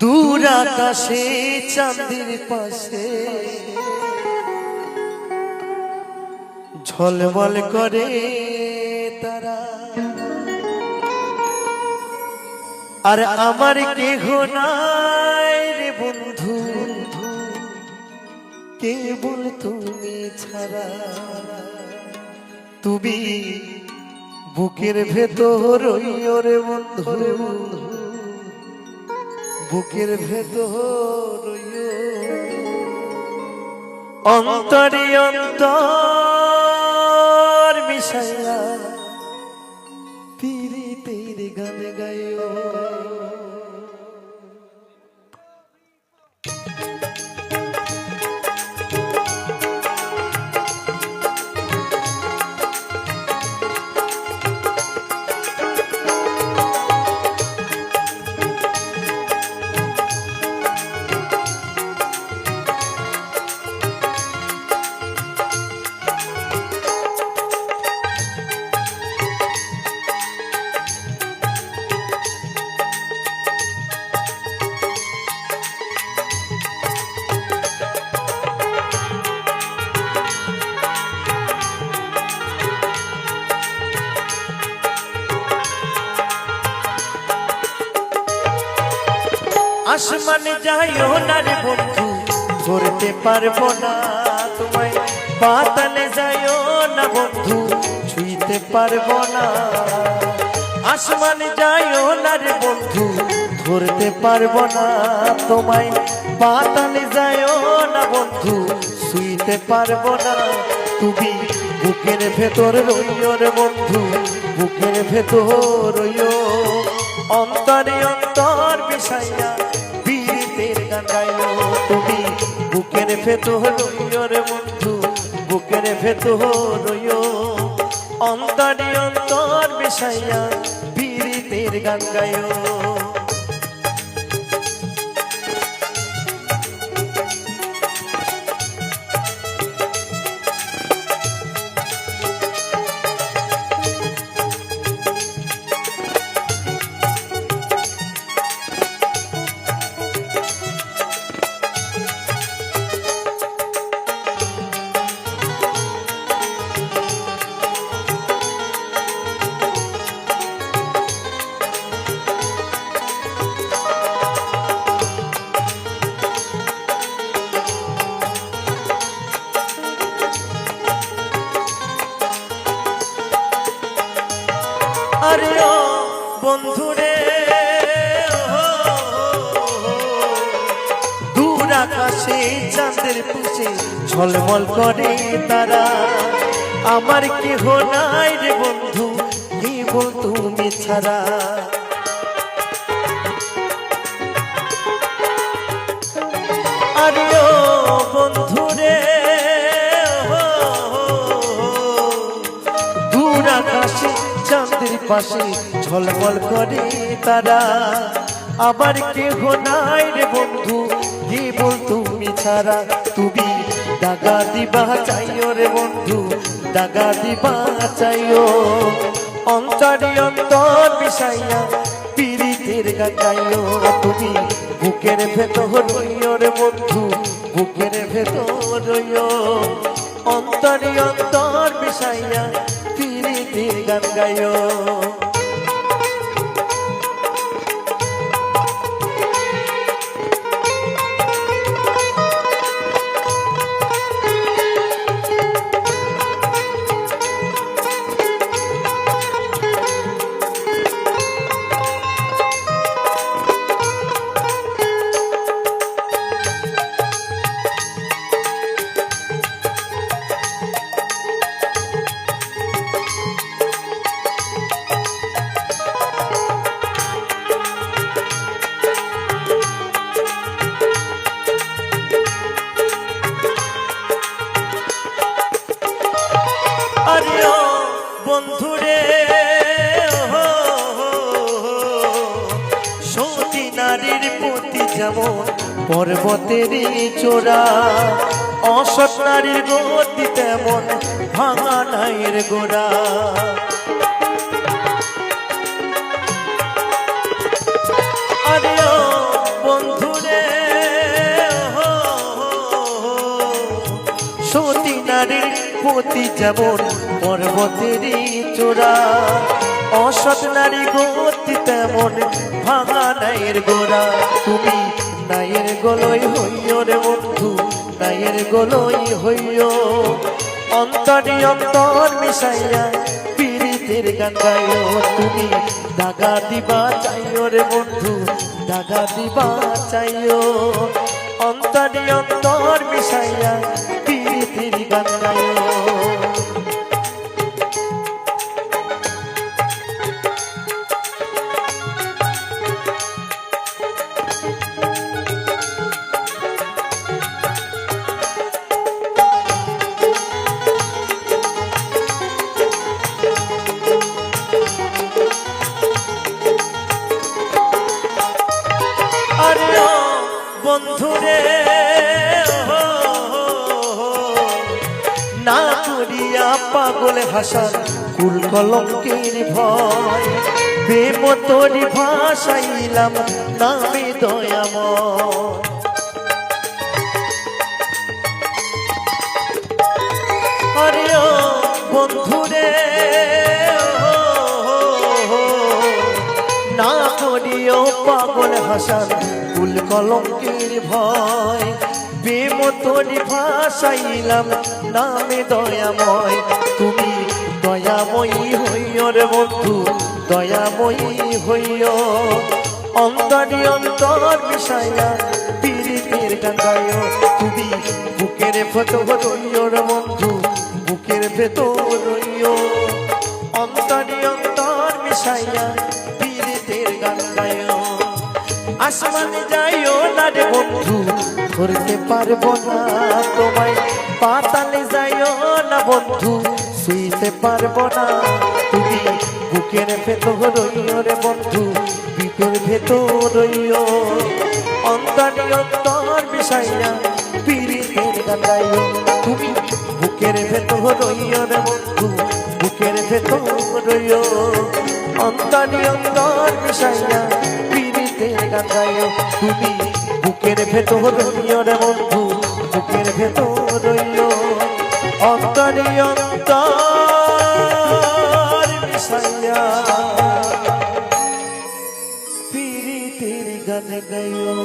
দূর আকাশে চাঁদের পাশে ঝলমল করে তারা, আর আমার কেহ নাই রে বন্ধু, কেবল তুমি ছাড়া। তুমি বুকের ভেতর রইও রে বন্ধু, বুকের ভেতর রইও, অন্তরে অন্তর মিশাইয়া পীড়িতের গান গাইও। আসমানে যাইও না রে বন্ধু, ধরতে পারবো না তোমায়। পাতালে যাইও না বন্ধু, ছুঁইতে পারবো না। আসমানে যাইও না রে বন্ধু, ধরতে পারবো না তোমায়। পাতালে যাইও না বন্ধু, ছুঁইতে পারবো না। তুমি বুকের ভেতর রইও রে বন্ধু, বুকের ভেতর রইও, অন্তরে অন্তর মিশাইয়া পীড়িতের গান গাইও। তুমি বুকের ভেতর রইও রে বন্ধু, বুকের ভেতর রইও, অন্তরে অন্তর মিশাইয়া পীড়িতের গান গাইও। আরে ও বন্ধুরে, দূর আকাশে চাঁদের পিছে ঝলমল করে তারা, আমার কেহ নাই রে বন্ধু, কেবল তুমি ছাড়া। আরে ও বন্ধুরে, দূর আকাশে চাঁদের পাশে ঝলমল করে তারা, আবার কেহ নাই রে বন্ধু, কেবল তুমি ছাড়া। তুমি দাগা দিবা চাইও রে বন্ধু, দাগা দিবা চাইও, অন্তরে অন্তর মিশাইয়া পীড়িতের গান গাইও। তুমি বুকের ভেতর রইও রে বন্ধু, বুকের ভেতর রইও, অন্তরে অন্তর মিশাইয়া পীড়িতের গান গাইও। আরে ও বন্ধুরে, সতী নারীর প্রতি যেমন পর্বতের চূড়া, অসৎ নারীর গতি তেমন ভাঙা নাইয়ের গোড়া। আরে ও বন্ধু পতি যেমন পর্বতেরই চূড়া, অসৎ নারী গতি তেমন ভাঙা নাইয়ের গোড়া। তুমি নাইয়ের গলই হইও রে বন্ধু, নাইয়ের গলই হইও, অন্তরে অন্তর মিশাইয়া পীড়িতের গান গাইও। তুমি দাগা দিবা চাইও রে বন্ধু, দাগা দিবা চাইও, অন্তরে অন্তর মিশাইয়া পীড়িতের গান গাইও। বন্ধুরে না করিয়া পাগল হাসান কুল কলঙ্কের ভয়, প্রেম তোরি ভাসাইলাম নামে দয়াময়। আরে ও বন্ধুরে না করিও পাগল হাসান কুল কলঙ্কের ভয়, প্রেম তোরি ভাসাইলাম নামে দয়াময়। তুমি দয়াময়ী হইও রে বন্ধু, দয়াময়ী হইও, অন্তরে অন্তর মিশাইয়া পীড়িতের গান গাইও। তুমি বুকের ভেতর রইও রে বন্ধু, বুকের ভেতর রইও, অন্তরে অন্তর মিশাইয়া পীড়িতের গান গাইও। আসমানে যাইও না রে বন্ধু, ধরতে পারবো না তোমায়, পাতালে যাইও না বন্ধু, শুইতে পারবো না। তুমি বুকের ভেতর রইও রে বন্ধু, বুকের ভেতর রইও, অন্তরে অন্তর মিশাইয়া পীড়িতের গান গাইও। তুমি বুকের ভেতর রইও রে বন্ধু, বুকের ভেতর রইও, অন্তরে অন্তর মিশাইয়া পীড়িতের গান গাইও। তুমি বুকের ভেতর রইও রে বন্ধু, বুকের ভেতর রইও, অন্তরে অন্তর মিশাইয়া পীড়িতের গান গাইও।